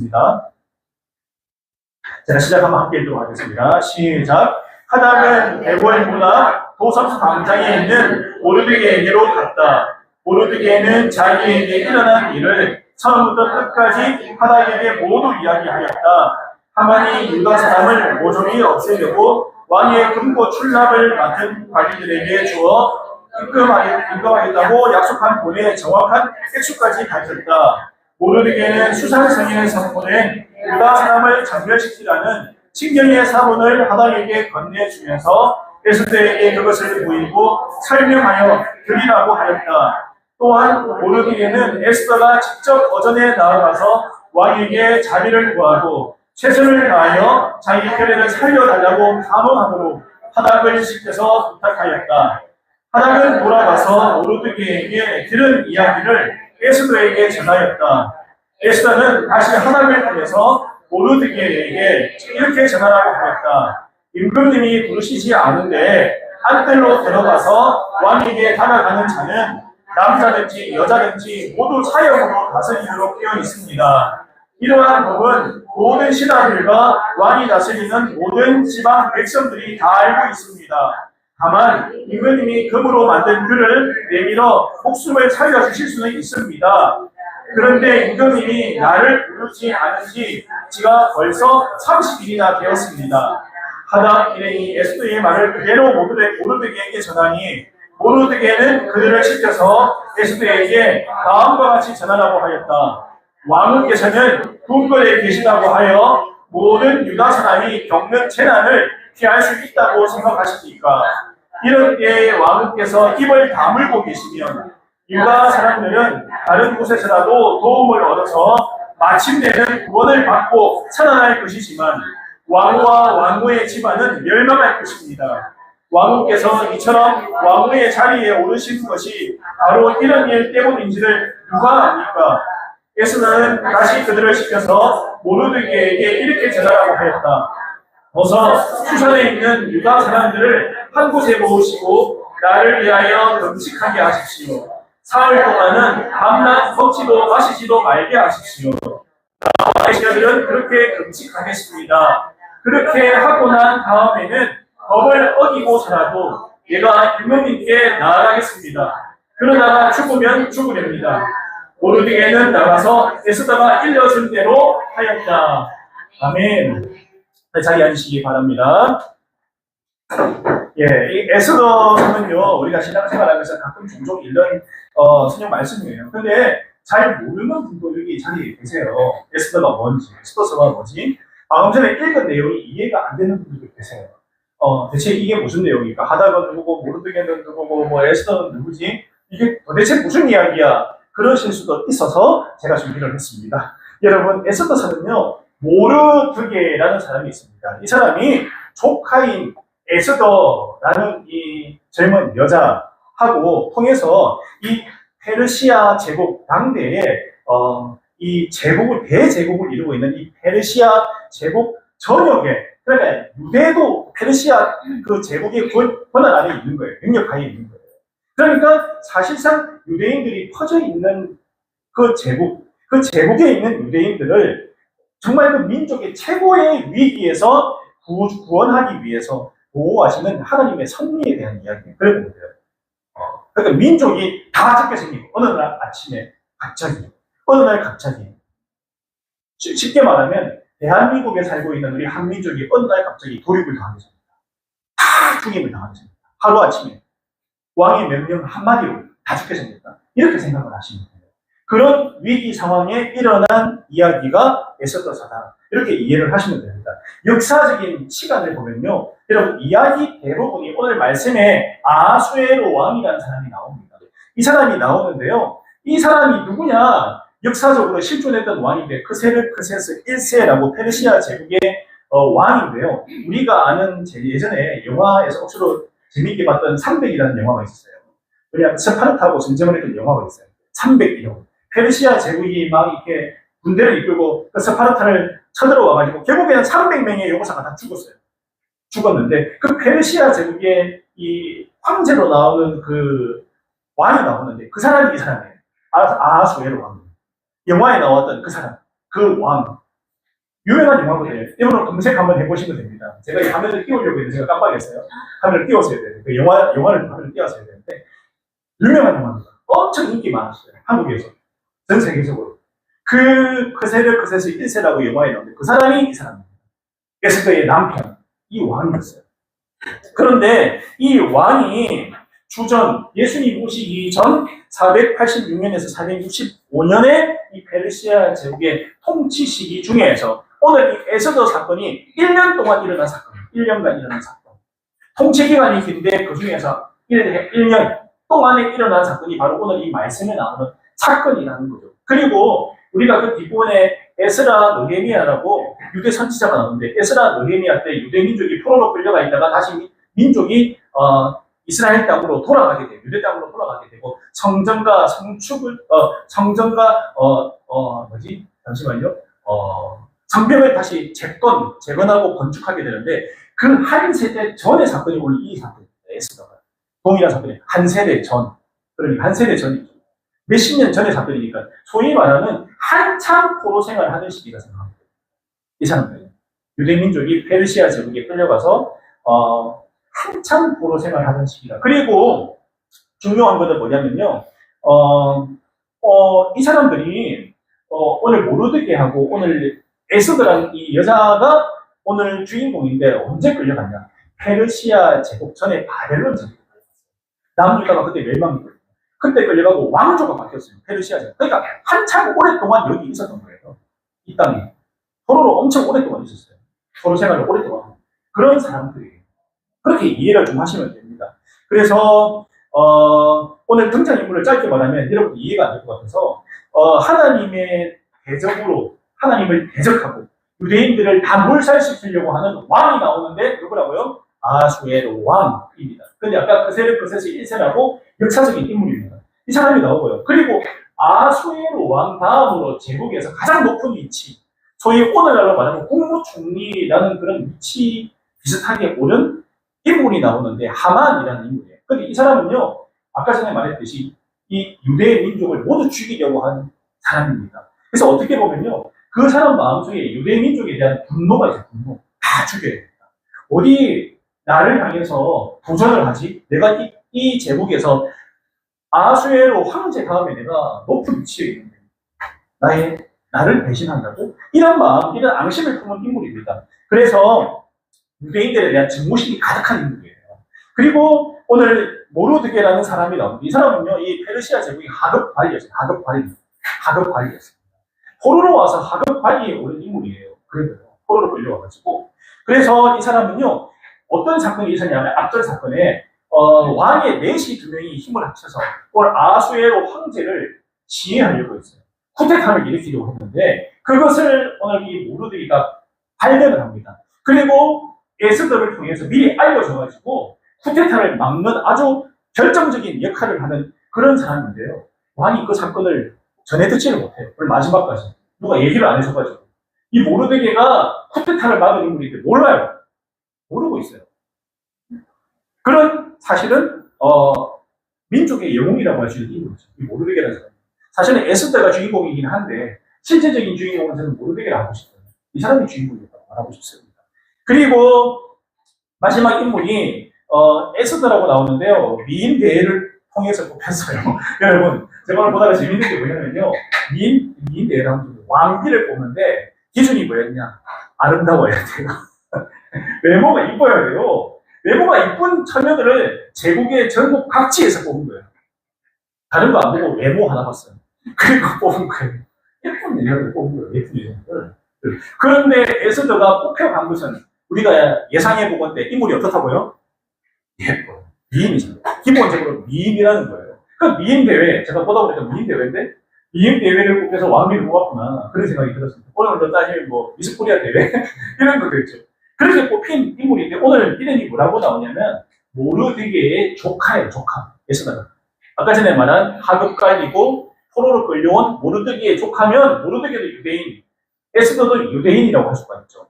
입니다. 자, 시작하면 함께 읽도록 하겠습니다. 시작. 하닥은 에볼보다 도섬 광장에 있는 모르드게에게로 갔다. 모르드게는 자기에게 일어난 일을 처음부터 끝까지 하닥에게 모두 이야기하였다. 하만이 유다 사람을 모조리 없애려고 왕의 금고 출납을 맡은 관리들에게 주어 입금하겠다고 약속한 돈의 정확한 액수까지 밝혔다. 모르드게는 수산성인에서 보낸 유다 사람을 장멸시키라는 칙령의 사본을 하닥에게 건네주면서 에스더에게 그것을 보이고 설명하여 드리라고 하였다. 또한 모르드게는 에스더가 직접 어전에 나아가서 왕에게 자비를 구하고 최선을 다하여 자기 편애를 살려달라고 감언함으로 하닥을 시켜서 부탁하였다. 하닥은 돌아가서 모르드게에게 들은 이야기를 에스더에게 전하였다. 에스더는 다시 하닥을 통해서 모르드게에게 이렇게 전하라고 하였다. 임금님이 부르시지 않은데 안뜰로 들어가서 왕에게 다가가는 자는 남자든지 여자든지 모두 사형으로 다스리도록 되어 있습니다. 이러한 법은 모든 신하들과 왕이 다스리는 모든 지방 백성들이 다 알고 있습니다. 다만 임금님이 금으로 만든 글을 내밀어 목숨을 살려주실 수는 있습니다. 그런데 임금님이 나를 부르지 않은 지가 벌써 30일이나 되었습니다. 하닥 일행이 에스더의 말을 그대로 모르드게에게 전하니 모르드게는 그들을 시켜서 에스더에게 다음과 같이 전하라고 하였다. 왕후께서는 궁궐에 계시다고 하여 모든 유다 사람이 겪는 재난을 피할 수 있다고 생각하십니까? 이런 때에 왕후께서 입을 다물고 계시면 유다 사람들은 다른 곳에서라도 도움을 얻어서 마침내는 구원을 받고 살아날 것이지만 왕후와 왕후의 집안은 멸망할 것입니다. 왕후께서 이처럼 왕후의 자리에 오르신 것이 바로 이런 일 때문인지를 누가 압니까? 에스더는 다시 그들을 시켜서 모르드게에게 이렇게 전하라고 하였다. 어서 수산에 있는 유다 사람들을 한 곳에 모으시고 나를 위하여 금식하게 하십시오. 사흘 동안은 밤낮 먹지도 마시지도 말게 하십시오. 나와 이스라엘은 그렇게 금식하겠습니다. 그렇게 하고 난 다음에는 법을 어기고서라도 내가 임금님께 나아가겠습니다. 그러다가 죽으면 죽으렵니다. 모르드게는 나가서 에스더가 일러준 대로 하였다. 아멘. 자리 앉으시기 바랍니다. 예, 이 에스더는요, 우리가 신앙생활하면서 가끔 종종 읽는 성경 말씀이에요. 근데 잘 모르는 분도 여기 자리에 계세요. 에스더가 뭔지, 에스더서가 뭐지? 방금 전에 읽은 내용이 이해가 안 되는 분들도 계세요. 대체 이게 무슨 내용입니까? 하닥은 누구고, 모르드게는 누구고, 뭐 에스더는 누구지? 이게 도대체 무슨 이야기야? 그러실 수도 있어서 제가 준비를 했습니다. 여러분, 에스더서는요, 모르드게라는 사람이 있습니다. 이 사람이 조카인 에스더라는 이 젊은 여자하고 통해서 이 페르시아 제국 당대에 이 제국을 대제국을 이루고 있는 이 페르시아 제국 전역에, 그러니까 유대도 페르시아 그 제국의 권한 안에 있는 거예요. 능력 하에 있는 거예요. 그러니까 사실상 유대인들이 퍼져 있는 그 제국에 있는 유대인들을 정말 그 민족의 최고의 위기에서 구원하기 위해서 보호하시는 하나님의 섭리에 대한 이야기예요. 그래 보면 돼요. 그러니까 민족이 다 적게 생기고 어느 날 아침에 어느 날 갑자기 쉽게 말하면 대한민국에 살고 있는 우리 한민족이 어느 날 갑자기 돌입을 당하게 됩니다. 다 죽임을 당하게 됩니다. 하루아침에 왕의 명령 한마디로 다 죽게 됩니다. 이렇게 생각을 하시면 돼요. 그런 위기 상황에 일어난 이야기가 에스더서다. 이렇게 이해를 하시면 됩니다. 역사적인 시간을 보면요, 여러분 이야기 대부분이 오늘 말씀에 아하수에로 왕이라는 사람이 나옵니다. 이 사람이 나오는데요, 이 사람이 누구냐? 역사적으로 실존했던 왕인데 크세스 1세라고 페르시아 제국의 왕인데요. 우리가 아는 예전에 영화에서 억수로 재미있게 봤던 300이라는 영화가 있었어요. 그냥 스파르타하고 전쟁을 했던 영화가 있어요. 300이요. 페르시아 제국이 막 이렇게 군대를 이끌고 그 스파르타를 쳐들어와가지고 결국에는 300명의 용사가 다 죽었는데 그 페르시아 제국의 이 황제로 나오는 그 왕이 나오는데 그 사람이 이 사람이에요. 아하수에로 왕. 영화에 나왔던 그 사람, 그 왕. 유명한 영화거든요. 이거는 검색 한번 해보시면 됩니다. 제가 이 화면을 띄우려고 했는데 제가 깜빡했어요. 화면을 띄웠어야 돼요. 그 영화를 화면을 띄웠어야 되는데 유명한 영화입니다. 엄청 인기 많았어요. 한국에서. 전 세계적으로. 그세를 그세서 1세라고 영화에 나오는데 그 사람이 이 사람입니다. 그래서 그의 남편, 이 왕이었어요. 그런데 이 왕이 주전 예수님 오시기 전 486년에서 465년에 이 페르시아 제국의 통치 시기 중에서 오늘 이 에스더 사건이 1년 동안 일어난 사건이에요. 1년간 일어난 사건. 통치 기간이 긴데 그 중에서 1년 동안에 일어난 사건이 바로 오늘 이 말씀에 나오는 사건이라는 거죠. 그리고 우리가 그 뒷부분에 에스라 느헤미야라고 유대 선지자가 나오는데 에스라 느헤미야 때 유대 민족이 포로로 끌려가 있다가 다시 민족이 이스라엘 땅으로 돌아가게 되고 유대 땅으로 돌아가게 되고 성전과 성축을 성벽을 다시 재건하고 건축하게 되는데 그 한 세대 전의 사건이 오늘 이 사건입니다. 에스더가 동일한 사건이 한 세대 전 그러니까 한 세대 전이죠. 몇십 년 전의 사건이니까 소위 말하는 한참 포로 생활을 하는 시기가 생각합니다. 이 사람들 유대 민족이 페르시아 제국에 끌려가서 한참 포로 생활하는 시기다. 그리고 중요한 것은 뭐냐면요. 이 사람들이 오늘 모르드게하고 오늘 에스더라는 이 여자가 오늘 주인공인데 언제 끌려갔냐? 페르시아 제국 전에 바벨론 제국에 끌려갔어요. 남유다가 그때 멸망했거든요. 그때 끌려가고 왕조가 바뀌었어요. 페르시아 제국. 그러니까 한참 오랫동안 여기 있었던 거예요. 이 땅에. 포로로 엄청 오랫동안 있었어요. 포로 생활을 오랫동안. 그런 사람들이에요. 그렇게 이해를 좀 하시면 됩니다. 그래서 오늘 등장인물을 짧게 말하면 여러분 이해가 안 될 것 같아서 하나님의 대적으로 하나님을 대적하고 유대인들을 다 몰살시키려고 하는 왕이 나오는데 누구라고요? 아수에로 왕입니다. 근데 아까 그세르크세스 1세라고 역사적인 인물입니다. 이 사람이 나오고요. 그리고 아수에로 왕 다음으로 제국에서 가장 높은 위치, 소위 오늘날로 말하면 국무총리라는 그런 위치 비슷하게 오른 인물이 나오는데 하만이라는 인물이에요. 근데 이 사람은요, 아까 전에 말했듯이 이 유대 민족을 모두 죽이려고 한 사람입니다. 그래서 어떻게 보면요, 그 사람 마음속에 유대 민족에 대한 분노가 있어요. 분노. 다 죽여야 됩니다. 어디 나를 향해서 도전을 하지? 내가 이 제국에서 아수에로 황제 다음에 내가 높은 위치에 있는데 나를 배신한다고? 이런 마음, 이런 앙심을 품은 인물입니다. 그래서 유대인들에 대한 증오심이 가득한 인물이에요. 그리고 오늘 모르드게라는 사람이 나오는데 이 사람은요, 이 페르시아 제국이 하급 관리였어요. 하급 관리였어요. 포로로 와서 하급 관리에 오른 인물이에요. 그래도요, 포로로 끌려와가지고. 그래서 이 사람은요, 어떤 사건이 있었냐면 앞전 사건에 왕의 내시 두 명이 힘을 합쳐서 오늘 아수에로 황제를 지휘하려고 했어요. 쿠데타를 일으키려고 했는데 그것을 오늘 이 모르드게가 발견을 합니다. 그리고 에스더를 통해서 미리 알려줘가지고 쿠데타를 막는 아주 결정적인 역할을 하는 그런 사람인데요. 왕이 그 사건을 전해 듣지를 못해요. 오늘 마지막까지. 누가 얘기를 안 해줘가지고. 이 모르드게가 쿠데타를 막은 인물인데 몰라요. 모르고 있어요. 그런 사실은 민족의 영웅이라고 할 수 있는 인물이죠. 이 모르드게라는 사람. 사실은 에스더가 주인공이긴 한데 실제적인 주인공은 저는 모르드게를 하고 싶어요. 이 사람이 주인공이라고 말하고 싶습니다. 그리고 마지막 인물이 에스더라고 나오는데요. 미인 대회를 통해서 뽑혔어요. 여러분, 제가 오늘 보다가 재밌는 게 뭐냐면요. 미인 대회를 하면 왕비를 뽑는데 기준이 뭐였냐? 아름다워야 돼요. 외모가 이뻐야 돼요. 외모가 이쁜 처녀들을 제국의 전국 각지에서 뽑은 거예요. 다른 거 안 보고 외모 하나 봤어요. 그리고 뽑은 거예요. 예쁜 여자들 뽑은 거예요. 예쁜 여자들. 그런데 에스더가 뽑혀간 것은 우리가 예상해보건 때 인물이 어떻다고요? 예뻐요. 미인이죠. 기본적으로 미인이라는 거예요. 그 미인 대회, 제가 보다 보니까 미인 대회인데, 미인 대회를 뽑혀서 왕비를 뽑았구나. 그런 생각이 들었습니다. 오늘 따지면 미스 코리아 대회? 이런 것도 있죠. 그렇게 뽑힌 인물인데, 오늘 이름이 뭐라고 나오냐면, 모르드게의 조카예요, 조카. 에스더가. 아까 전에 말한 하급관이고, 포로로 끌려온 모르드게의 조카면, 모르드게도 유대인, 에스더도 유대인이라고 할 수가 있죠.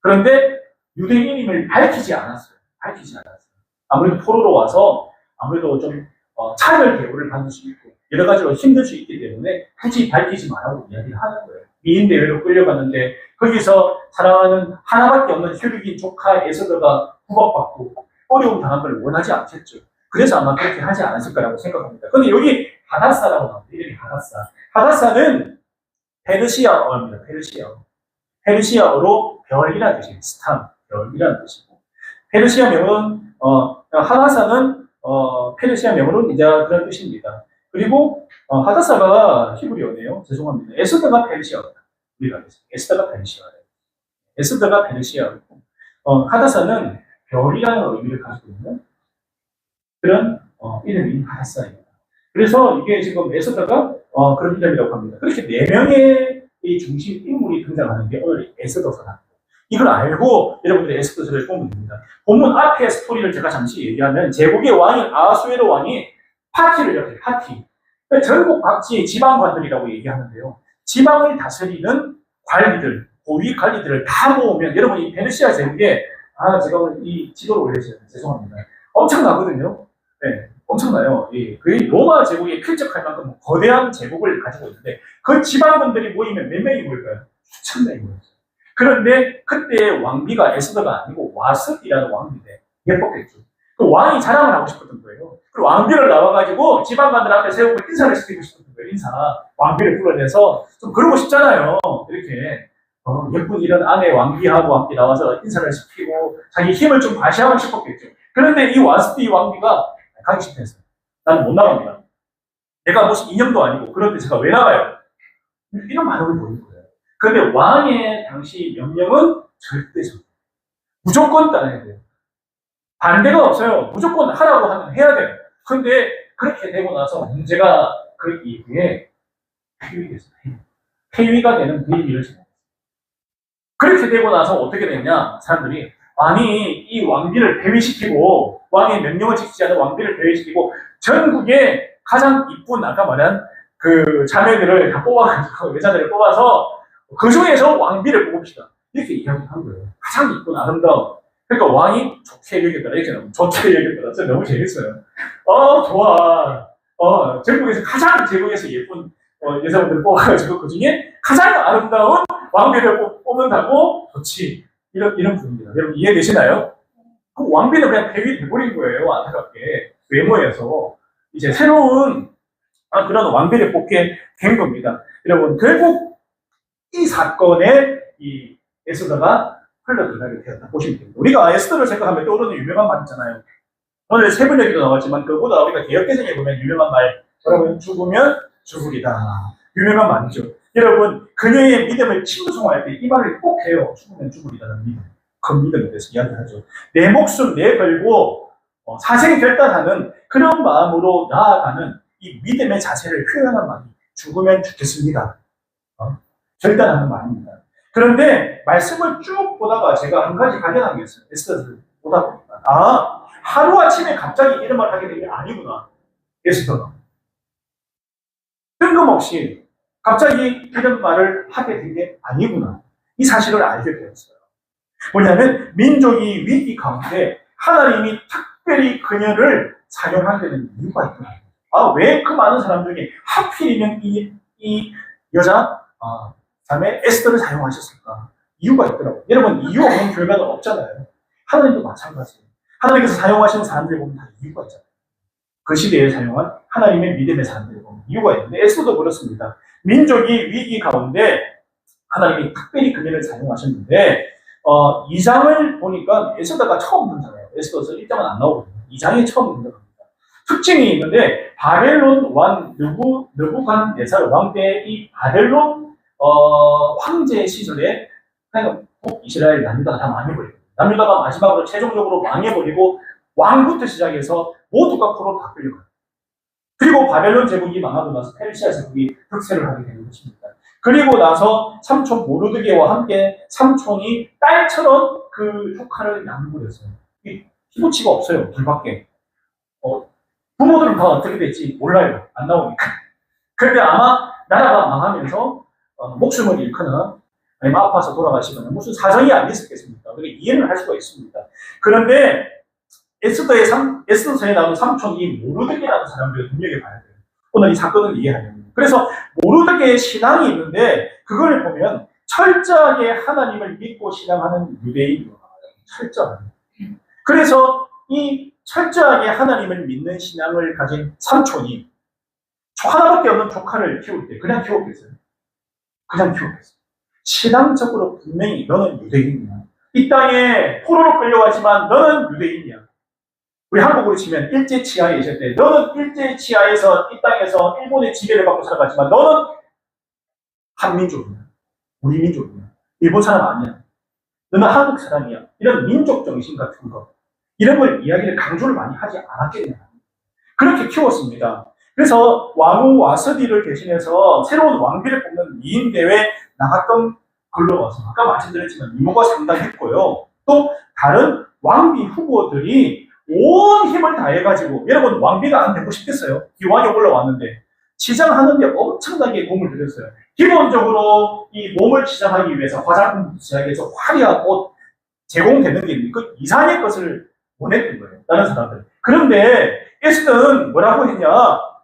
그런데 유대인임을 밝히지 않았어요. 아무래도 포로로 와서 아무래도 좀 차별 대우를 받을 수 있고 여러 가지로 힘들 수 있기 때문에 굳이 밝히지 말라고 이야기를 하는 거예요. 미인 대회로 끌려갔는데 거기서 사랑하는 하나밖에 없는 혈육인 조카 에스더가 구박받고 어려움 당한 걸 원하지 않겠죠. 그래서 아마 그렇게 하지 않았을 거라고 생각합니다. 근데 여기 하다사라고 나옵니다. 이름이 하다사. 하다사는 페르시아어입니다. 페르시아어로 별이라는 뜻이에요. 스탄, 별이라는 뜻이고. 페르시아 명은, 하다사는, 페르시아 명으로 이제 그런 뜻입니다. 그리고, 하다사가 히브리어네요. 죄송합니다. 에스더가 페르시아어다. 우리가 에스더가 페르시아어예요. 에스더가 페르시아어고, 하다사는 별이라는 의미를 가지고 있는 그런, 이름이 하다사입니다. 그래서 이게 지금 에스더가, 그런 이름이라고 합니다. 그렇게 네 명의 이 중심 인물이 등장하는 게 오늘 에스더서다. 이걸 알고 여러분들이 에스더서를 보면 됩니다. 본문 앞에 스토리를 제가 잠시 얘기하면 제국의 왕인 아하수에로 왕이 파티를 열어요. 파티. 전국 각지의 지방관들이라고 얘기하는데요. 지방을 다스리는 관리들, 고위 관리들을 다 모으면 여러분 이 페르시아 제국에 제가 오늘 이 지도를 올려주세요. 죄송합니다. 엄청나거든요. 네, 엄청나요. 예, 거의 로마 제국에 필적할 만큼 거대한 제국을 가지고 있는데 그 지방군들이 모이면 몇 명이 모일까요? 수천 명이 모였어요. 그런데 그때 왕비가 에스더가 아니고 와스이라는 왕비인데 예뻤겠죠. 그 왕이 자랑을 하고 싶었던 거예요. 그 왕비를 나와가지고 지방관들 앞에 세우고 인사를 시키고 싶었던 거예요. 인사. 왕비를 불러내서 좀 그러고 싶잖아요. 이렇게 예쁜 이런 아내 왕비하고 함께 나와서 인사를 시키고 자기 힘을 좀 과시하고 싶었겠죠. 그런데 이 와스티 왕비가 가기 싫대서 나는 못 나갑니다. 내가 무슨 인형도 아니고 그런데 제가 왜 나가요? 이런 반응을 보이는 거예요. 그런데 왕의 당시 명령은 절대적. 무조건 따라야 돼요. 반대가 없어요. 무조건 하라고 하면 해야 돼요. 그런데 그렇게 되고 나서 문제가 그 이후에 폐위됐어요. 폐위가 되는 그 일을 진행했어요. 그렇게 되고 나서 어떻게 됐냐? 사람들이 아니 이 왕비를 폐위시키고 왕의 명령을 지키지 않은 왕비를 폐위시키고 전국에 가장 이쁜 아까 말한 그 자매들을 다 뽑아가지고 여자들을 뽑아서 그 중에서 왕비를 뽑읍시다. 이렇게 이야기한 거예요. 가장 이쁜 아름다운. 그러니까 왕이 좋게 여겼더라. 이렇게 나오면 좋게 여겼더라. 진짜 너무 재밌어요. 좋아. 전국에서 가장 제국에서 예쁜 여자분들을 뽑아가지고 그 중에 가장 아름다운 왕비를 뽑는다고 좋지. 이런 분입니다. 여러분 이해되시나요? 그 왕비는 그냥 폐위돼버린 거예요. 안타깝게. 외모에서. 이제 새로운 그런 왕비를 뽑게 된 겁니다. 여러분, 결국 이 사건에 이 에스더가 흘러들어가게 되었다 보시면 됩니다. 우리가 에스더를 생각하면 떠오르는 유명한 말 있잖아요. 오늘 세 번 얘기도 나왔지만 그보다 우리가 개역개정에 보면 유명한 말, 여러분 죽으면 죽으리다. 유명한 말이죠. 여러분 그녀의 믿음을 칭송할 때 이 말을 꼭 해요. 죽으면 죽으리다는 믿음. 그 믿음에 대해서 이야기하죠. 내 목숨 내걸고 사생 결단하는 그런 마음으로 나아가는 이 믿음의 자세를 표현한 말이 죽으면 죽겠습니다. 결단하는 말입니다. 그런데 말씀을 쭉 보다가 제가 한 가지 발견한 게 있어요. 에스더를 보다 보니까 하루아침에 갑자기 이런 말을 하게 된 게 아니구나. 에스더가 뜬금없이 갑자기 이런 말을 하게 된 게 아니구나. 이 사실을 알게 되었어요. 뭐냐면 민족이 위기 가운데 하나님이 특별히 그녀를 사용하게 된 이유가 있더라고요. 왜 그 많은 사람 중에 하필이면 이 여자 자매 에스더를 사용하셨을까? 이유가 있더라고요. 여러분 이유 없는 결과는 없잖아요. 하나님도 마찬가지예요. 하나님께서 사용하시는 사람들 보면 다 이유가 있잖아요. 그 시대에 사용한 하나님의 믿음의 사람들 보면 이유가 있는데 에스더도 그렇습니다. 민족이 위기 가운데 하나님이 특별히 그녀를 사용하셨는데 2장을 보니까 에스더가 처음 등장해요. 에스더서 1장은 안 나오거든요. 2장에 처음 등장합니다. 특징이 있는데 바벨론 왕 느부갓네살 왕 때 이 바벨론 황제 시절에 그냥 이스라엘 남유다가 다 망해버리고 남유다가 마지막으로 최종적으로 망해버리고 왕부터 시작해서 모두가 포로로 다 끌려가요. 그리고 바벨론 제국이 망하고 나서 페르시아 제국이 득세를 하게 되는 것입니다. 그리고 나서 삼촌 모르드게와 함께 삼촌이 딸처럼 그 조카를 양육했어요. 피부치가 없어요. 둘밖에. 부모들은 다 어떻게 됐지 몰라요. 안 나오니까. 그런데 아마 나라가 망하면서 목숨을 잃거나 아니면 아파서 돌아가시거나 무슨 사정이 안 있었겠습니까? 그게 이해를 할 수가 있습니다. 그런데 에스더서에 나오는 삼촌이 모르드게라는 사람들을 눈여겨봐야 돼요. 오늘 이 사건을 이해하려면 그래서 모르드게의 신앙이 있는데 그걸 보면 철저하게 하나님을 믿고 신앙하는 유대인이에요. 철저하게. 그래서 이 철저하게 하나님을 믿는 신앙을 가진 삼촌이 하나밖에 없는 조카를 키울 때 그냥 키웠겠어요. 그냥 키웠겠어요. 신앙적으로 분명히 너는 유대인이야. 이 땅에 포로로 끌려왔지만 너는 유대인이야. 우리 한국으로 치면 일제치하에 있을 때 너는 일제치하에서 이 땅에서 일본의 지배를 받고 살아갔지만 너는 한민족이야. 우리 민족이야. 일본 사람 아니야. 너는 한국 사람이야. 이런 민족 정신 같은 거. 이런 걸 이야기를 강조를 많이 하지 않았겠냐. 그렇게 키웠습니다. 그래서 왕후 와서디를 대신해서 새로운 왕비를 뽑는 미인대회 나갔던 걸로 와서 아까 말씀드렸지만 미모가 상당했고요. 또 다른 왕비 후보들이 온 힘을 다해가지고 여러분 왕비가 안 되고 싶겠어요? 기왕에 올라왔는데 치장하는데 엄청나게 공을 들였어요. 기본적으로 이 몸을 치장하기 위해서 화장품부터 시작해서 화려한 옷 제공되는 게 그 이상의 것을 원했던 거예요. 다른 사람들. 그런데 에스더는 뭐라고 했냐?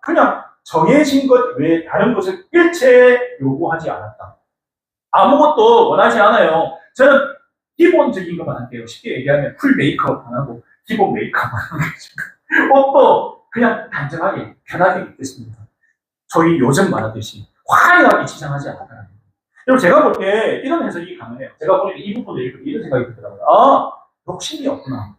그냥 정해진 것 외에 다른 것을 일체 요구하지 않았다. 아무것도 원하지 않아요. 저는 기본적인 것만 할게요. 쉽게 얘기하면 풀 메이크업 안 하고 기본 메이크업만 하는 거죠. 옷도 그냥 단정하게 편하게 입겠습니다. 저희 요즘 말하듯이 화려하게 치장하지 않았다는 거예요. 여러분 제가 볼 때 이런 해석이 가능해요. 제가 보니까 이 부분도 이런 생각이 들더라고요. 아, 욕심이 없구나.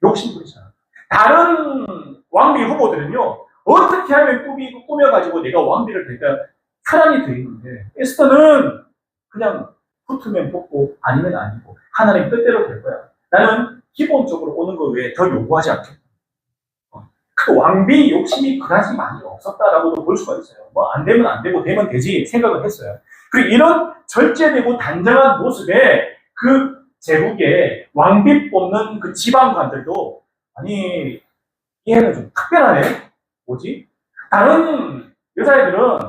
욕심 부리잖아. 다른 왕비 후보들은요, 어떻게 하면 꾸며가지고 내가 왕비를 될까 사랑이 돼 있는데, 에스더는 그냥 붙으면 붙고 아니면 아니고 하나님 뜻대로 될 거야. 나는 기본적으로 오는 거 외에 더 요구하지 않겠다. 그 왕비 욕심이 그다지 많이 없었다라고도 볼 수가 있어요. 뭐 안 되면 안 되고 되면 되지 생각을 했어요. 그리고 이런 절제되고 단정한 모습에 그 제국의 왕비 뽑는 그 지방관들도 아니 얘는 좀 특별하네. 뭐지? 다른 여자애들은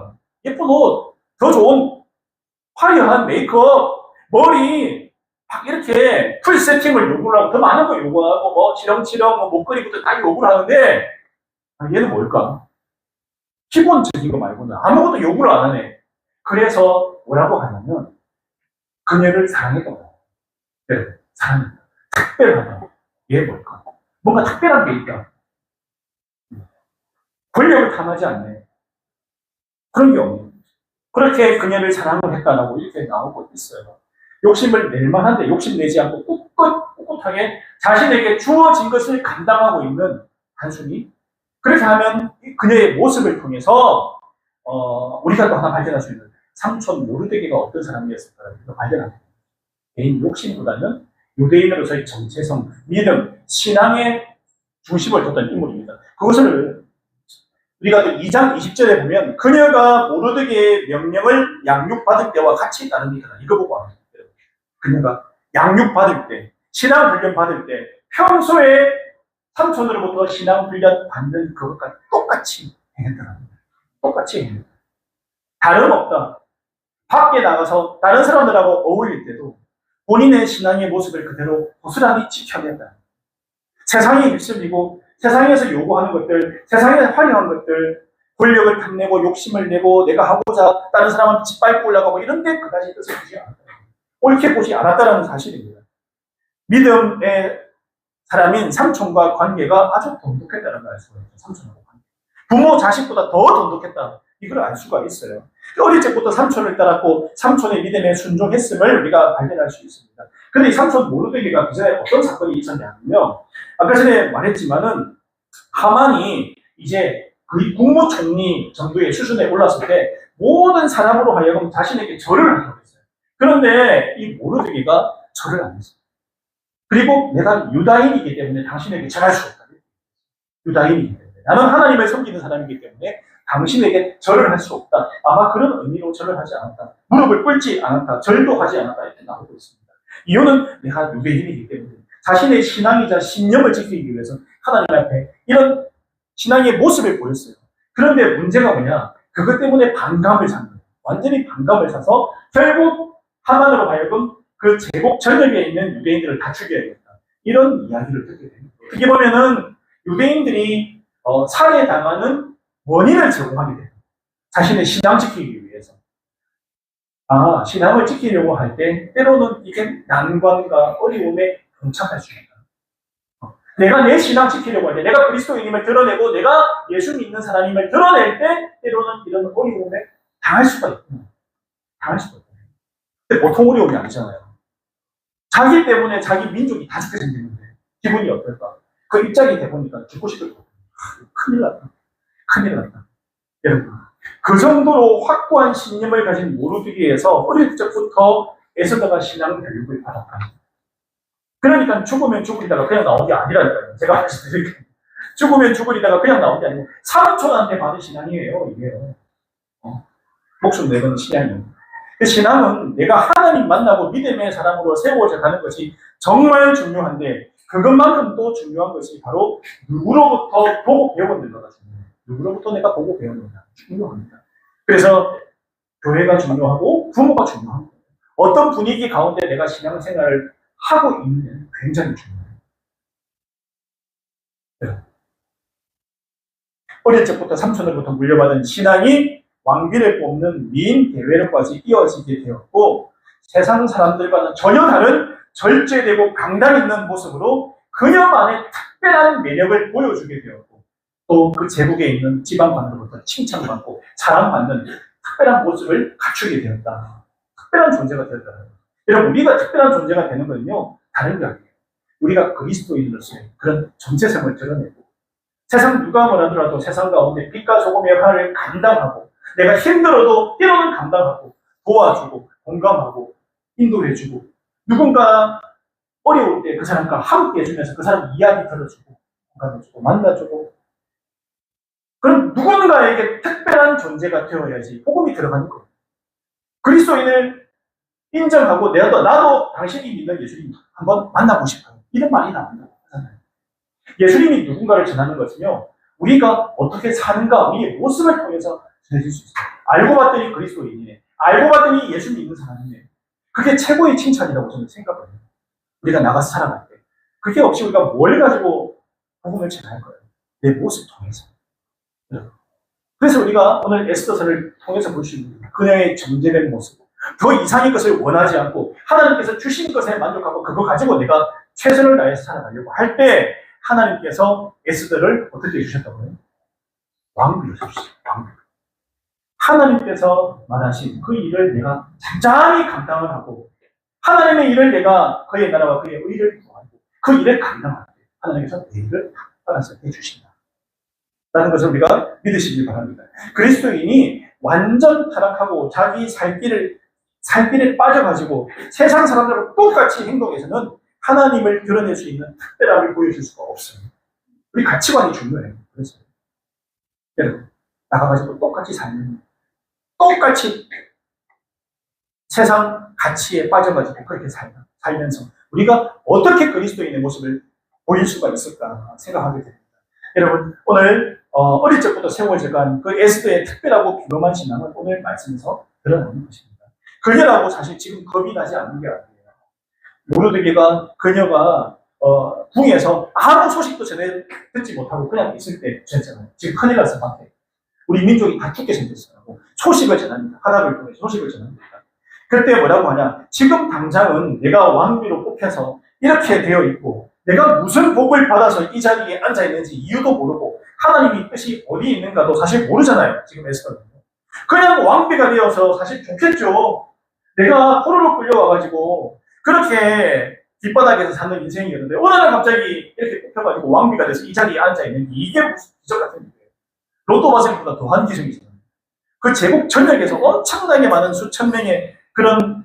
예쁜 옷, 더 좋은 화려한 메이크업, 머리 막 이렇게 풀 세팅을 요구를 하고 더 많은 거 요구하고 뭐 치렁치렁 뭐 목걸이부터 다 요구를 하는데 얘는 뭘까? 기본적인 거 말고는 아무것도 요구를 안 하네. 그래서 뭐라고 하냐면 그녀를 사랑했던 거야. 네, 사랑했다. 특별하다. 얘 뭘까? 뭔가 특별한 게 있다. 권력을 탐하지 않네. 그런 게 없네. 그렇게 그녀를 사랑을 했다라고 이렇게 나오고 있어요. 욕심을 낼 만한데 욕심내지 않고 꿋꿋하게 자신에게 주어진 것을 감당하고 있는 단순히 그렇게 하면 그녀의 모습을 통해서 우리가 또 하나 발견할 수 있는 삼촌 모르드게가 어떤 사람이었을까를 발견합니다. 개인 욕심보다는 유대인으로서의 정체성, 믿음, 신앙의 중심을 뒀던 인물입니다. 그것을 우리가 2장 20절에 보면 그녀가 모르드게의 명령을 양육받을 때와 같이 따릅니다. 이거 보고 합니다. 그녀가 양육받을 때, 신앙 훈련 받을 때 평소에 삼촌으로부터 신앙 훈련 받는 그것과 똑같이 행했더라고요. 똑같이 행했다. 다름없다. 밖에 나가서 다른 사람들하고 어울릴 때도 본인의 신앙의 모습을 그대로 고스란히 지켜낸다. 세상에 휩쓸리고 세상에서 요구하는 것들, 세상에서 화려한 것들, 권력을 탐내고 욕심을 내고 내가 하고자 다른 사람한테 짓밟고 올라가고 이런 데 그다지 뜻을 보지 않았다. 옳게 보지 않았다는 사실입니다. 믿음의 사람인 삼촌과 관계가 아주 돈독했다는 걸 알 수가 있죠. 삼촌하고 관계. 부모, 자식보다 더 돈독했다. 이걸 알 수가 있어요. 어릴 적부터 삼촌을 따랐고 삼촌의 믿음에 순종했음을 우리가 발견할 수 있습니다. 그런데 이 삼촌 모르드게가 그 전에 어떤 사건이 있었냐면요. 아까 전에 말했지만은 하만이 이제 그 국무총리 정도의 수준에 올랐을 때 모든 사람으로 하여금 자신에게 절을 하려고 했어요. 그런데 이 모르드게가 절을 안 했어요. 그리고 내가 유다인이기 때문에 당신에게 절할 수 없다. 유다인이기 때문에. 나는 하나님을 섬기는 사람이기 때문에 당신에게 절을 할 수 없다. 아마 그런 의미로 절을 하지 않았다. 무릎을 꿇지 않았다. 절도 하지 않았다. 이렇게 나오고 있습니다. 이유는 내가 유대인이기 때문에 자신의 신앙이자 신념을 지키기 위해서 하나님 앞에 이런 신앙의 모습을 보였어요. 그런데 문제가 뭐냐? 그것 때문에 반감을 산 거예요. 완전히 반감을 사서 결국 하만으로 하여금 그 제국 전역에 있는 유대인들을 다 죽여야겠다. 이런 이야기를 듣게 됩니다. 어떻게 보면은 유대인들이 살해당하는 원인을 제공하게 됩니다. 자신의 신앙 지키기 위해서. 신앙을 지키려고 할 때 때로는 이게 난관과 어려움에 봉착할 수 있다. 내가 내 신앙 지키려고 할 때, 내가 그리스도인임을 드러내고 내가 예수 믿는 사람임을 드러낼 때 때로는 이런 어려움에 당할 수가 있구나. 당할 수가 있구나. 근데 보통 어려움이 아니잖아요. 자기 때문에 자기 민족이 다 죽게 생겼는데 기분이 어떨까? 그 입장이 돼보니까 죽고 싶을 것 같아요. 큰일 났다. 큰일 났다. 여러분, 그 정도로 확고한 신념을 가진 모르드게에서 어릴 적부터 에스더가 신앙 교육을 받았다. 그러니까 죽으면 죽으리다가 그냥 나온 게 아니라니까요. 제가 말씀드릴게요. 죽으면 죽으리다가 그냥 나온 게 아니고 삼촌한테 받은 신앙이에요. 이게요. 목숨 내는 신앙이에요. 그 신앙은 내가 하나님 만나고 믿음의 사람으로 세워져 가는 것이 정말 중요한데 그것만큼 또 중요한 것이 바로 누구로부터 보고 배웠는 거가 중요해요. 누구로부터 내가 보고 배웠는가 중요합니다. 그래서 교회가 중요하고 부모가 중요하고 어떤 분위기 가운데 내가 신앙생활을 하고 있는 굉장히 중요해요. 네. 어릴 적부터 삼촌으로부터 물려받은 신앙이 왕비를 뽑는 미인 대회로까지 이어지게 되었고 세상 사람들과는 전혀 다른 절제되고 강단 있는 모습으로 그녀만의 특별한 매력을 보여주게 되었고 또 그 제국에 있는 지방관으로부터 칭찬받고 사랑받는 특별한 모습을 갖추게 되었다. 특별한 존재가 되었다. 여러분, 우리가 특별한 존재가 되는 건요 다른 게 아니에요. 우리가 그리스도인으로서의 그런 정체성을 드러내고 세상 누가 뭐라더라도 세상 가운데 빛과 소금의 역할을 감당하고 내가 힘들어도 때로는 감당하고 도와주고 공감하고 인도해주고 누군가 어려울 때 그 사람과 함께 해주면서 그 사람 이야기 들어주고 공감해주고 만나주고 그런 누군가에게 특별한 존재가 되어야지 복음이 들어가는 거예요. 그리스도인을 인정하고 나도 당신이 믿는 예수님 한번 만나고 싶어요. 이런 말이 나온다고 하잖아요. 예수님이 누군가를 전하는 것은요 우리가 어떻게 사는가 우리의 모습을 통해서 전해질 수 있어요. 알고 봤더니 그리스도인이네. 알고 봤더니 예수 믿는 사람이네. 그게 최고의 칭찬이라고 저는 생각해요. 우리가 나가서 살아갈 때. 그게 없이 우리가 뭘 가지고 복음을 전할 거예요. 내 모습 통해서. 그래서 우리가 오늘 에스더서를 통해서 볼 수 있는 그녀의 존재된 모습. 더 이상의 것을 원하지 않고 하나님께서 주신 것에 만족하고 그거 가지고 내가 최선을 다해서 살아가려고 할 때 하나님께서 에스더를 어떻게 해주셨다고요? 왕비로 주셨어요. 왕비. 하나님께서 말하신 그 일을 내가 잠잠히 감당을 하고 하나님의 일을 내가 그의 나라와 그의 의를 구하고 그 일을 감당할 때 하나님께서 내 일을 알아서 해주신다. 라는 것을 우리가 믿으시길 바랍니다. 그리스도인이 완전 타락하고 자기 살 길에 빠져가지고 세상 사람들과 똑같이 행동해서는 하나님을 드러낼 수 있는 특별함을 보여줄 수가 없어요. 우리 가치관이 중요해요. 그래서 여러분 나가가지고 똑같이 살면 똑같이 세상 가치에 빠져가지고 그렇게 살면서 우리가 어떻게 그리스도인의 모습을 보일 수가 있을까 생각하게 됩니다. 여러분 오늘 어릴 적부터 세워져간 그 에스더의 특별하고 비범한 신앙은 오늘 말씀에서 드러나는 것입니다. 그녀라고 사실 지금 겁이 나지 않는 게 아니에요. 모르드게가 그녀가 궁에서 아무 소식도 전해 듣지 못하고 그냥 있을 때 됐잖아요. 지금 큰일 났어 밖에. 우리 민족이 다 죽게 생겼어요. 소식을 전합니다. 하나님을 통해 소식을 전합니다. 그때 뭐라고 하냐? 지금 당장은 내가 왕비로 뽑혀서 이렇게 되어 있고 내가 무슨 복을 받아서 이 자리에 앉아 있는지 이유도 모르고 하나님의 뜻이 어디 있는가도 사실 모르잖아요. 지금 에스더는. 그냥 왕비가 되어서 사실 좋겠죠. 내가 포로로 끌려와가지고 그렇게 뒷바닥에서 사는 인생이었는데 어느 날 갑자기 이렇게 뽑혀가지고 왕비가 돼서 이 자리에 앉아 있는 게 이게 무슨 기적 같은 일이에요. 로또 발생보다 더한 기적이잖아요. 그 제국 전역에서 엄청나게 많은 수천 명의 그런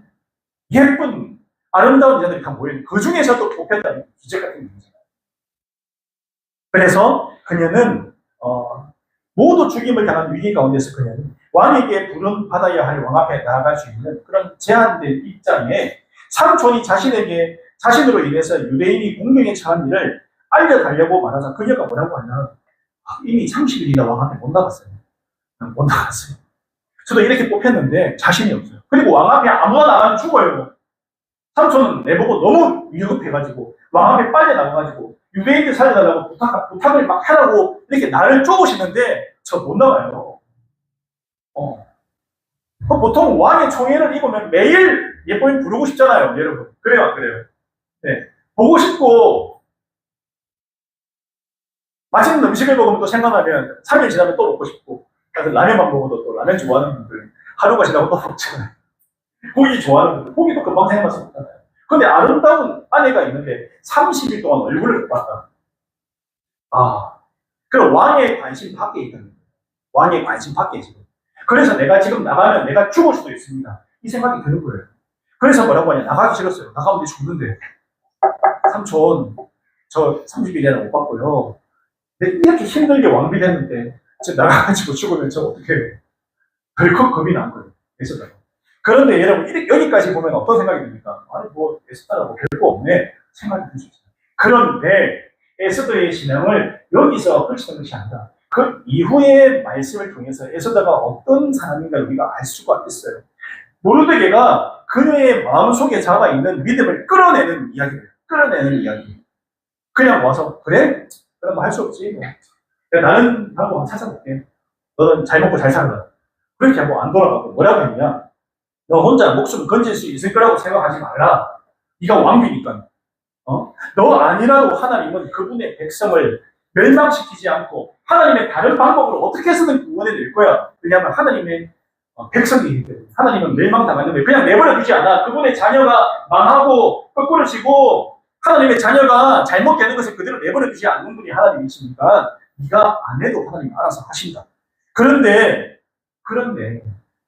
예쁜 아름다운 여자들이 다 모여있는 그 중에서도 뽑혔다는 기적 같은 일이잖아요. 그래서 그녀는 모두 죽임을 당한 위기 가운데서 그녀는 왕에게 부름 받아야 할 왕 앞에 나아갈 수 있는 그런 제한된 입장에 삼촌이 자신으로 인해서 유대인이 공경에 처한 일을 알려달라고 말하자 그녀가 뭐라고 하냐? 이미 30일이나 왕 앞에 못 나갔어요. 못 나갔어요. 저도 이렇게 뽑혔는데 자신이 없어요. 그리고 왕 앞에 아무나 나가면 죽어요. 삼촌은 내보고 너무 위급해가지고 왕 앞에 빨리 나가가지고 유대인들 살려달라고 부탁을 막 하라고 이렇게 나를 쪼으시는데 저 못 나가요. 보통 왕의 총애를 입으면 매일 예보인 부르고 싶잖아요, 여러분. 그래요, 안 그래요? 네. 보고 싶고, 맛있는 음식을 먹으면 또 생각나면 3일 지나면 또 먹고 싶고, 그래서 라면만 먹어도 또 라면 좋아하는 분들, 하루가 지나고 또 먹잖아요. 고기 좋아하는 분들, 고기도 금방 생각날 수 없잖아요. 근데 아름다운 아내가 있는데 30일 동안 얼굴을 못 봤다. 그럼 왕의 관심 밖에 있다는 거예요. 왕의 관심 밖에 지금. 그래서 내가 지금 나가면 내가 죽을 수도 있습니다. 이 생각이 드는 거예요. 그래서 뭐라고 하냐. 나가기 싫었어요. 나가면 죽는데. 삼촌, 저 30일이나 못 봤고요. 근데 이렇게 힘들게 왕비 됐는데, 지금 나가가지고 죽으면 저 어떻게 해요? 덜컥 겁이 난 거예요. 에스더가. 그런데 여러분, 여기까지 보면 어떤 생각이 듭니까? 아니, 뭐, 에스더가 뭐 별거 없네. 생각이 들 수 있어요. 그런데 에스더의 신앙을 여기서 펼치는 것이 아니라 그 이후의 말씀을 통해서 에스더가 어떤 사람인가 우리가 알 수가 있어요. 모르드게가 그녀의 마음속에 잡아 있는 믿음을 끌어내는 이야기예요. 끌어내는 이야기. 그냥 와서 그래? 그럼 뭐 할 수 없지. 뭐. 나는 방법 한번 찾아볼게. 너는 잘 먹고 잘 살아라. 그렇게 하고 안 돌아가고 뭐라고 했냐? 너 혼자 목숨 건질 수 있을 거라고 생각하지 말라. 네가 왕비니까. 너 아니라도 하나님은 그분의 백성을 멸망시키지 않고 하나님의 다른 방법으로 어떻게 해서든 구원해낼 거야. 왜냐하면 하나님의 백성이기 때문에 하나님은 멸망당하는데 그냥 내버려 두지 않아. 그분의 자녀가 망하고 거꾸로 지고 하나님의 자녀가 잘못되는 것을 그대로 내버려 두지 않는 분이 하나님이시니까 네가 안 해도 하나님 알아서 하신다. 그런데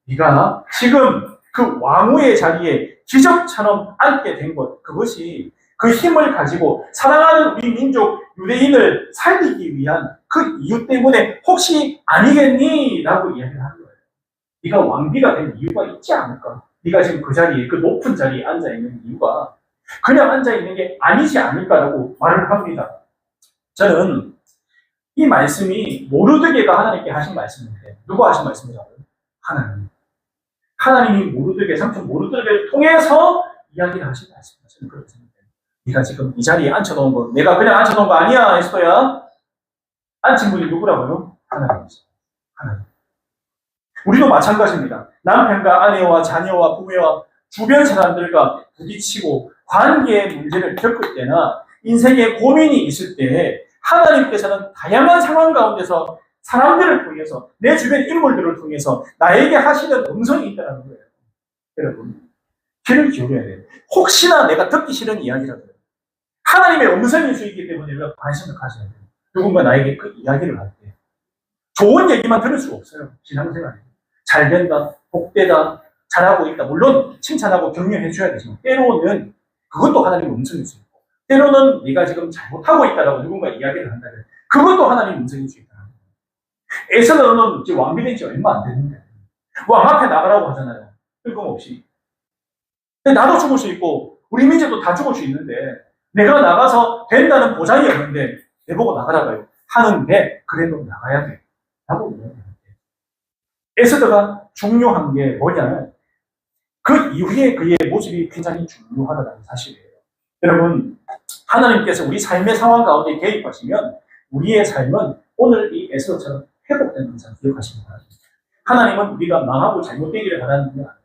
네가 지금 그 왕후의 자리에 기적처럼 앉게 된 것, 그것이 그 힘을 가지고 사랑하는 우리 민족 유대인을 살리기 위한 그 이유 때문에 혹시 아니겠니? 라고 이야기를 하는 거예요. 네가 왕비가 된 이유가 있지 않을까? 네가 지금 그 자리에, 그 높은 자리에 앉아있는 이유가 그냥 앉아있는 게 아니지 않을까라고 말을 합니다. 저는 이 말씀이 모르드게가 하나님께 하신 말씀인데 누가 하신 말씀이라고요? 하나님. 하나님이 모르드게, 삼촌 모르드게를 통해서 이야기를 하신 말씀입니다. 저는 그렇게 생각해요. 네가 지금 이 자리에 앉혀놓은 거, 내가 그냥 앉혀놓은 거 아니야, 에스더야. 앉힌 분이 누구라고요? 하나님이죠. 하나님. 우리도 마찬가지입니다. 남편과 아내와 자녀와 부모와 주변 사람들과 부딪히고 관계의 문제를 겪을 때나 인생에 고민이 있을 때 하나님께서는 다양한 상황 가운데서 사람들을 통해서 내 주변 인물들을 통해서 나에게 하시는 음성이 있다는 거예요. 여러분, 귀를 기울여야 돼요. 혹시나 내가 듣기 싫은 이야기라도 하나님의 음성일 수 있기 때문에 우리가 관심을 가져야 돼요. 누군가 나에게 그 이야기를 할 때 좋은 얘기만 들을 수 없어요. 신앙생활에. 잘 된다, 복되다, 잘하고 있다. 물론 칭찬하고 격려해 줘야 되지만 때로는 그것도 하나님의 음성일 수 있고 때로는 네가 지금 잘못하고 있다라고 누군가 이야기를 한다면 그것도 하나님의 음성일 수 있다. 에스더는 이제 왕비 된 지 얼마 안 됐는데 왕 앞에 나가라고 하잖아요. 뜬금없이. 근데 나도 죽을 수 있고 우리 민족도 다 죽을 수 있는데 내가 나가서 된다는 보장이 없는데 내보고 나가라고요. 하는데 그래도 나가야 돼. 라고 이야기합니다. 에스더가 중요한 게 뭐냐면 그 이후에 그의 모습이 굉장히 중요하다는 사실이에요. 여러분, 하나님께서 우리 삶의 상황 가운데 개입하시면 우리의 삶은 오늘 이 에스더처럼 회복되는 것을 기억하시기 바랍니다. 하나님은 우리가 망하고 잘못되기를 바라는 게 아니에요.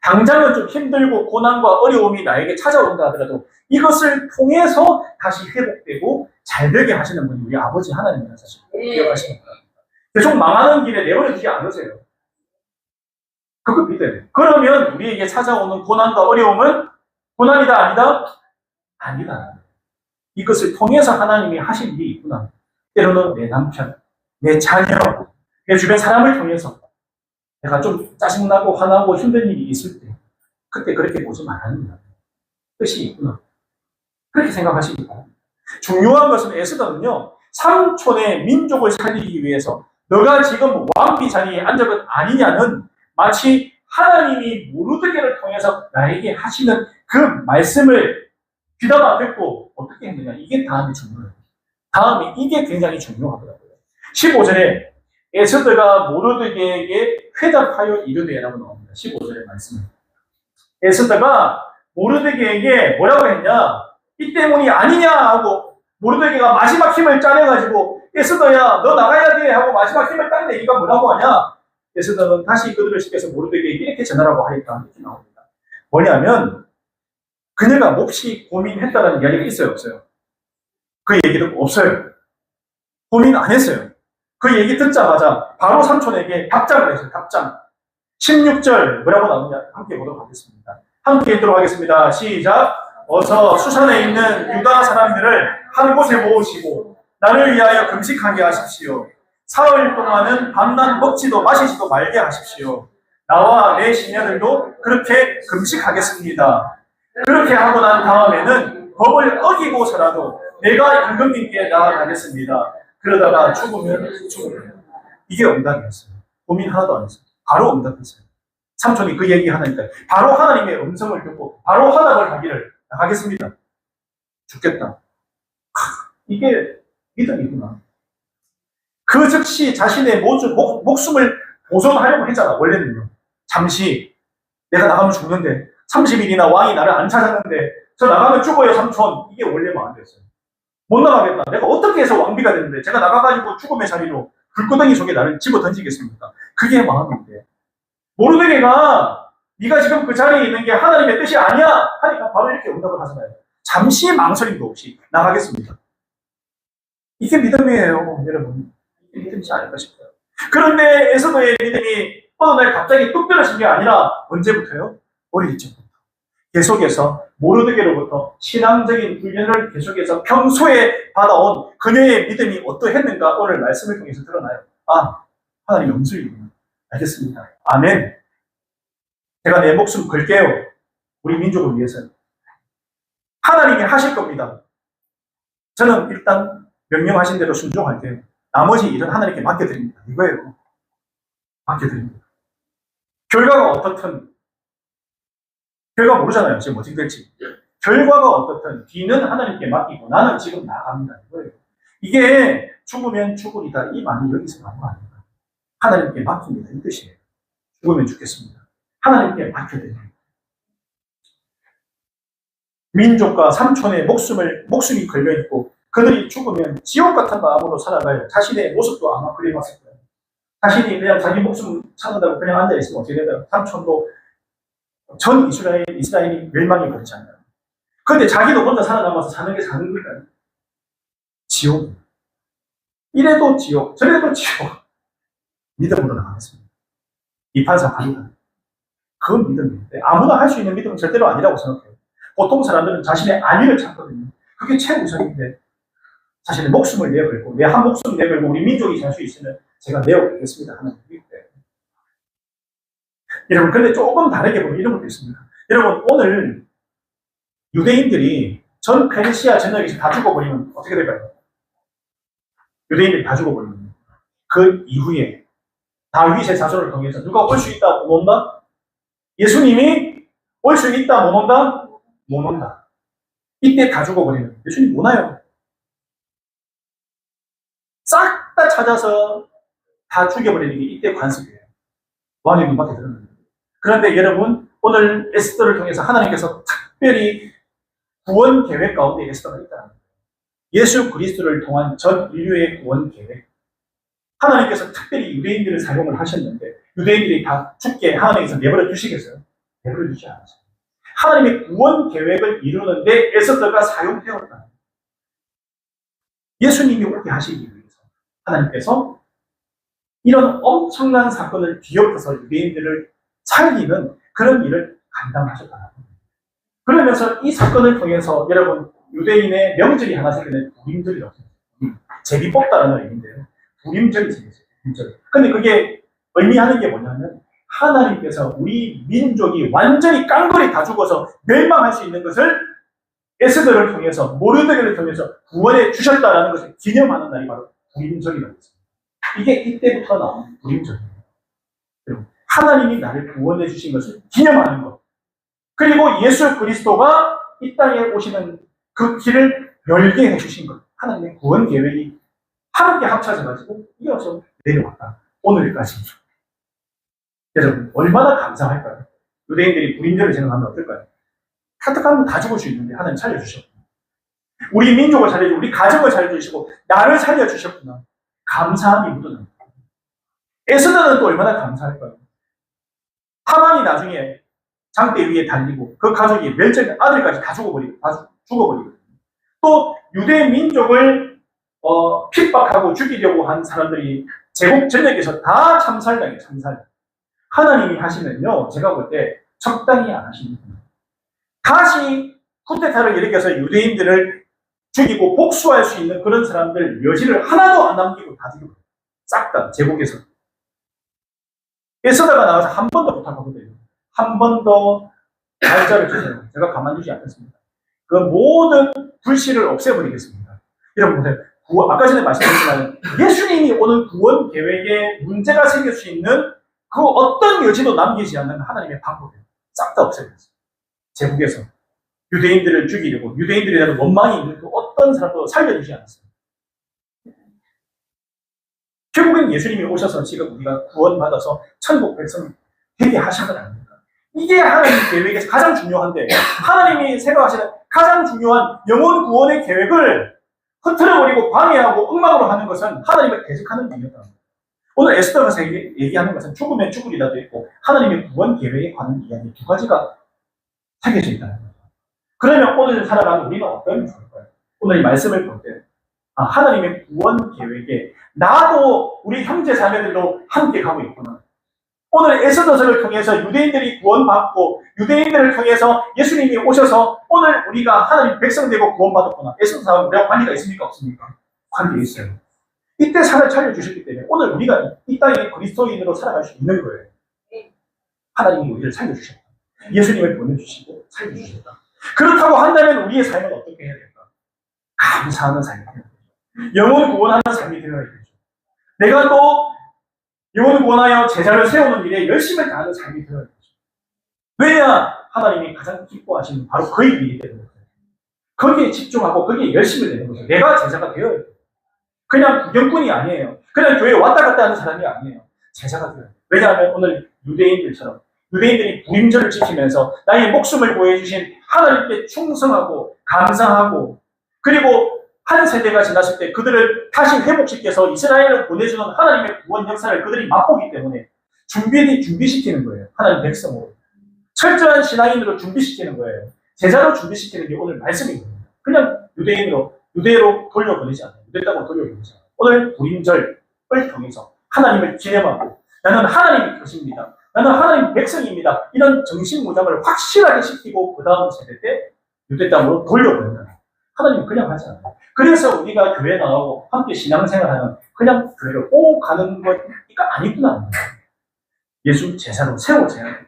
당장은 좀 힘들고 고난과 어려움이 나에게 찾아온다 하더라도 이것을 통해서 다시 회복되고 잘되게 하시는 분이 우리 아버지 하나님이라는 사실 기억하시기 바랍니다. 계속 망하는 길에 내버려 두지 않으세요. 그거 믿어야 돼요. 그러면 우리에게 찾아오는 고난과 어려움은 고난이다 아니다? 아니다. 이것을 통해서 하나님이 하신 일이 있구나. 때로는 내 남편, 내 자녀, 내 주변 사람을 통해서 내가 좀 짜증나고 화나고 힘든 일이 있을 때 그때 그렇게 보지 말라는 거예요. 뜻이 있구나. 그렇게 생각하시기 바랍니다. 중요한 것은 에스더는요. 삼촌의 민족을 살리기 위해서 너가 지금 왕비 자리에 앉은 것 아니냐는 마치 하나님이 모르드게를 통해서 나에게 하시는 그 말씀을 귀담아 듣고 어떻게 했느냐. 이게 다음에 중요해요. 다음에 이게 굉장히 중요하더라고요. 15절에 에스더가 모르드게에게 회답하여 이르되라고 나옵니다. 15절의 말씀은. 에스더가 모르드게에게 뭐라고 했냐. 이 때문이 아니냐 하고 모르드게가 마지막 힘을 짜내가지고 에스더야 너 나가야 돼 하고 마지막 힘을 딱 내기가 뭐라고 하냐. 에스더는 다시 그들을 시켜서 모르드게에게 이렇게 전하라고 하니까 이렇게 나옵니다. 뭐냐면 그녀가 몹시 고민했다는 이야기가 있어요, 없어요? 그 얘기도 없어요. 고민 안 했어요. 그 얘기 듣자마자 바로 삼촌에게 답장을 했어요. 답장. 16절 뭐라고 나오냐 함께 보도록 하겠습니다. 함께 읽도록 하겠습니다. 시작. 어서 수산에 있는 유다 사람들을 한 곳에 모으시고 나를 위하여 금식하게 하십시오. 사흘 동안은 밤낮 먹지도 마시지도 말게 하십시오. 나와 내 시녀들도 그렇게 금식하겠습니다. 그렇게 하고 난 다음에는 법을 어기고서라도 내가 임금님께 나아가겠습니다. 그러다가 죽으면 죽으면. 이게 응답이었어요. 고민 하나도 안 했어요. 바로 응답했어요. 삼촌이 그 얘기 하나니까 바로 하나님의 음성을 듣고 바로 화답을 하기를 하겠습니다. 죽겠다. 이게 믿음이구나. 그 즉시 자신의 목숨을 보존하려고 했잖아. 원래는요. 잠시 내가 나가면 죽는데 30일이나 왕이 나를 안 찾았는데 저 나가면 죽어요 삼촌. 이게 원래 마음이었어요. 못 나가겠다. 내가 어떻게 해서 왕비가 됐는데 제가 나가가지고 죽음의 자리로 불구덩이 속에 나를 집어 던지겠습니까? 그게 마음인데 모르드게가 네가 지금 그 자리에 있는 게 하나님의 뜻이 아니야 하니까 바로 이렇게 응답을 하잖아요. 잠시 망설임도 없이 나가겠습니다. 이게 믿음이에요, 여러분. 이게 믿음이지 않을까 싶어요. 그런데 에스더의 믿음이 어느 날 갑자기 뚝 떨어진 게 아니라 언제부터요? 어릴 적부터. 계속해서 모르드게로부터 신앙적인 훈련을 계속해서 평소에 받아온 그녀의 믿음이 어떠했는가 오늘 말씀을 통해서 드러나요. 아, 하나님 영술이구나. 알겠습니다. 아멘. 제가 내 목숨 걸게요. 우리 민족을 위해서. 하나님이 하실 겁니다. 저는 일단 명령하신 대로 순종할게요. 나머지 일은 하나님께 맡겨드립니다. 이거예요. 맡겨드립니다. 결과가 어떻든 결과 모르잖아요. 지금 어떻게 될지. 결과가 어떻든 뒤는 하나님께 맡기고 나는 지금 나갑니다. 이거예요. 이게 죽으면 죽으리다. 이 말이 여기서 나온 거 아닙니까? 하나님께 맡깁니다. 이 뜻이에요. 죽으면 죽겠습니다. 하나님께 맡겨드립니다. 민족과 삼촌의 목숨이 걸려있고 그들이 죽으면 지옥 같은 마음으로 살아갈 자신의 모습도 아마 그려봤을 거예요. 자신이 그냥 자기 목숨 찾는다고 그냥 앉아있으면 어떻게 되나요? 삼촌도 전 이스라엘이 멸망이 그렇지 않나요? 그런데 자기도 혼자 살아남아서 사는 게 사는 걸까요? 지옥. 이래도 지옥, 저래도 지옥. 믿음으로 나가겠습니다. 비판사 갑니다. 그건 믿음이에요. 아무나 할 수 있는 믿음은 절대로 아니라고 생각해요. 보통 사람들은 자신의 안위를 찾거든요. 그게 최우선인데 자신의 목숨을 내걸고 내 한 목숨 내걸고 우리 민족이 살 수 있으면 제가 내어드리겠습니다 하는 믿음이에요. 여러분, 근데 조금 다르게 보면 이런 것도 있습니다. 여러분, 오늘 유대인들이 전 페르시아 전역에서 다 죽어버리면 어떻게 될까요? 유대인들이 다 죽어버리면 그 이후에 다윗의 자손을 통해서 누가 올 수 있다 못 온다? 예수님이 올 수 있다 못 온다? 못 온다. 이때 다 죽어버리면 예수님 못 와요. 싹 다 찾아서 다 죽여버리는 게 이때 관습이에요. 왕의 눈밖에 드러납니다. 그런데 여러분, 오늘 에스더를 통해서 하나님께서 특별히 구원 계획 가운데 에스더가 있다는 거예요. 예수 그리스도를 통한 전 인류의 구원 계획. 하나님께서 특별히 유대인들을 사용을 하셨는데 유대인들이 다 죽게 하나님께서 내버려 두시겠어요? 내버려 두지 않았어요. 하나님의 구원 계획을 이루는데 에스더가 사용되었다. 예수님이 오게 하시기 위해서 하나님께서 이런 엄청난 사건을 뒤엎어서 유대인들을 살리는 그런 일을 감당하셨다. 그러면서 이 사건을 통해서 여러분 유대인의 명절이 하나 생기는 부림절이라고 생각해요. 제비 뽑다라는 의미인데요. 부림절이 생겼어요. 부림절. 근데 그게 의미하는 게 뭐냐면 하나님께서 우리 민족이 완전히 깡그리 다 죽어서 멸망할 수 있는 것을 에스더를 통해서 모르드게를 통해서 구원해 주셨다라는 것을 기념하는 날이 바로 부림절이라고 했습니다. 이게 이때부터 나온 부림절이에요. 하나님이 나를 구원해 주신 것을 기념하는 것. 그리고 예수 그리스도가 이 땅에 오시는 그 길을 열게 해주신 것. 하나님의 구원 계획이 함께 합쳐져가지고 이어서 내려왔다. 오늘까지. 여러분, 얼마나 감사할까요? 유대인들이 부림절을 생각하면 어떨까요? 카타카면 다 죽을 수 있는데 하나님 살려주셨구나. 우리 민족을 살려주고 우리 가정을 살려주시고 나를 살려주셨구나. 감사함이 묻어납니다. 에스더는 또 얼마나 감사할까요? 하만이 나중에 장대 위에 달리고 그 가족이 멸절 아들까지 다 죽어버리고 또 유대 민족을 핍박하고 죽이려고 한 사람들이 제국 전역에서 다 참살당해요. 참살. 하나님이 하시면요, 제가 볼 때 적당히 안 하십니다. 다시 쿠데타를 일으켜서 유대인들을 죽이고 복수할 수 있는 그런 사람들 여지를 하나도 안 남기고 다 죽여버려요. 싹 다 제국에서. 에스더가 나와서 한 번 더 부탁하거든요. 한 번 더 날짜를 주세요. 제가 가만두지 않겠습니다. 그 모든 불씨를 없애버리겠습니다. 여러분 보세요. 아까 전에 말씀드렸지만 예수님이 오는 구원 계획에 문제가 생길 수 있는 그 어떤 여지도 남기지 않는 하나님의 방법이에요. 싹 다 없애버렸어요. 제국에서 유대인들을 죽이려고 유대인들에 대한 원망이 있는 그 어떤 사람도 살려주지 않았어요. 결국엔 예수님이 오셔서 지금 우리가 구원받아서 천국 백성 되게 하신 건 아닙니까? 이게 하나님 계획에서 가장 중요한데 하나님이 생각하시는 가장 중요한 영혼 구원의 계획을 흐트러버리고 방해하고 엉망으로 하는 것은 하나님을 대적하는 일이다. 오늘 에스더에서 얘기하는 것은 죽으면 죽으리라도 있고 하나님의 구원 계획에 관한 이야기 두 가지가 새겨져 있다는 거죠. 그러면 오늘 살아가는 우리는 어떤 좋을까요? 오늘 이 말씀을 볼 때 하나님의 구원 계획에 나도 우리 형제 자매들도 함께 가고 있구나. 오늘 에스더서를 통해서 유대인들이 구원받고 유대인들을 통해서 예수님이 오셔서 오늘 우리가 하나님 백성 되고 구원받았구나. 에스더서하고 우리가 관계가 있습니까? 없습니까? 관계 있어요. 이때 살을 차려주셨기 때문에 오늘 우리가 이 땅에 그리스도인으로 살아갈 수 있는 거예요. 하나님이 우리를 살려주셨다. 예수님을 보내주시고 살려주셨다. 그렇다고 한다면 우리의 삶은 어떻게 해야 될까? 감사하는 삶이 되어야 되죠. 영혼을 구원하는 삶이 되어야 되죠. 내가 또 영혼을 구원하여 제자를 세우는 일에 열심히 다하는 삶이 되어야 되죠. 왜냐? 하나님이 가장 기뻐하시는 바로 그 일이 되는 거예요. 거기에 집중하고 거기에 열심히 내는 거죠. 내가 제자가 되어야 돼요. 그냥 구경꾼이 아니에요. 그냥 교회에 왔다 갔다 하는 사람이 아니에요. 제자가 되어야 돼요. 왜냐하면 오늘 유대인들처럼 유대인들이 부임절을 지키면서 나의 목숨을 보여주신 하나님께 충성하고 감사하고 그리고 한 세대가 지났을 때 그들을 다시 회복시켜서 이스라엘을 보내주는 하나님의 구원 역사를 그들이 맛보기 때문에 준비시키는 거예요. 하나님 백성으로. 철저한 신앙인으로 준비시키는 거예요. 제자로 준비시키는 게 오늘 말씀입니다. 그냥 유대로 돌려보내지 않아요. 유대 땅으로 돌려보내지 않아요. 오늘 부임절을 통해서 하나님을 기념하고 나는 하나님의 것입니다. 나는 하나님 백성입니다. 이런 정신무장을 확실하게 시키고 그 다음 세대 때 유대 땅으로 돌려보내는 하나님은 그냥 하지 않아요. 그래서 우리가 교회 나가고 함께 신앙생활하는 그냥 교회를 꼭 가는 거가 아니구나. 예수 제사로 세워져야 돼요.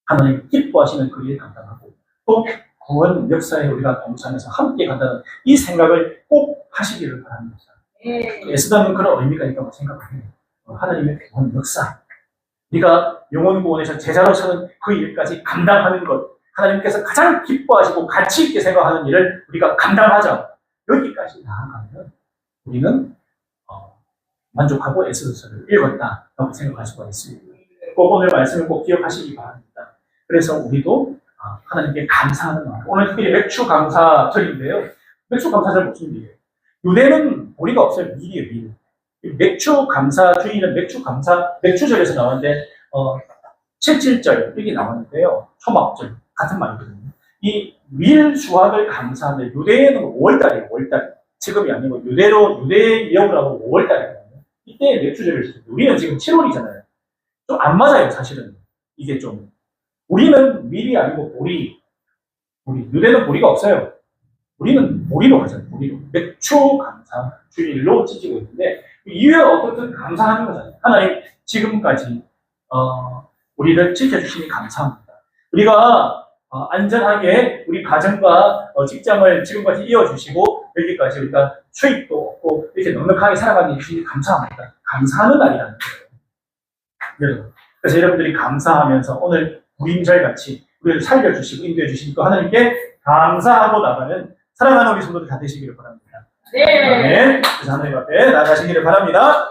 하나님 기뻐하시는 그 일을 감당하고 또 구원 역사에 우리가 동참해서 함께 간다는 이 생각을 꼭 하시기를 바랍니다. 에스더는 그런 의미가 있다고 생각해요. 하나님의 구원 역사, 네가 영혼 구원에서 제자로 서는 그 일까지 감당하는 것, 하나님께서 가장 기뻐하시고 가치 있게 생각하는 일을 우리가 감당하자. 여기까지 나아가면 우리는 만족하고 에스더서를 읽었다라고 생각할 수가 있습니다. 꼭 오늘 말씀을 꼭 기억하시기 바랍니다. 그래서 우리도 하나님께 감사하는 마음. 오늘 특별히 맥주 감사절인데요. 맥주 감사절 무슨 일이에요? 유대는 보리가 없어요. 밀이에요, 밀. 맥주 감사주의는 맥주절에서 나왔는데 77절 여기 나왔는데요. 초막절 같은 말이거든요. 이 밀 수확을 감사하는데 유대에는 5월달이에요. 5월달. 지금이 아니고 유대 예언을 하고 5월달이거든요. 이때 맥주절을 지켜요. 우리는 지금 7월이잖아요. 좀 안 맞아요, 사실은. 이게 좀. 우리는 밀이 아니고 보리. 유대는 보리가 없어요. 우리는 보리로 하잖아요. 보리로. 맥주 감사 주일로 지키고 있는데 이유는 어떻든 감사하는 거잖아요. 하나님 지금까지 우리를 지켜주시니 감사합니다. 우리가 안전하게 우리 가정과 직장을 지금까지 이어주시고 여기까지 우리가 수입도 없고 이렇게 넉넉하게 살아가게 해주시니 감사합니다. 감사하는 날이라는 거예요. 여러분. 그래서 여러분들이 감사하면서 오늘 부임절같이 우리를 살려주시고 인도해주시니 또 하나님께 감사하고 나가는 사랑하는 우리 성도들 다 되시기를 바랍니다. 네. 그래서 하나님 앞에 나가시기를 바랍니다.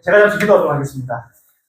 제가 잠시 기도하도록 하겠습니다.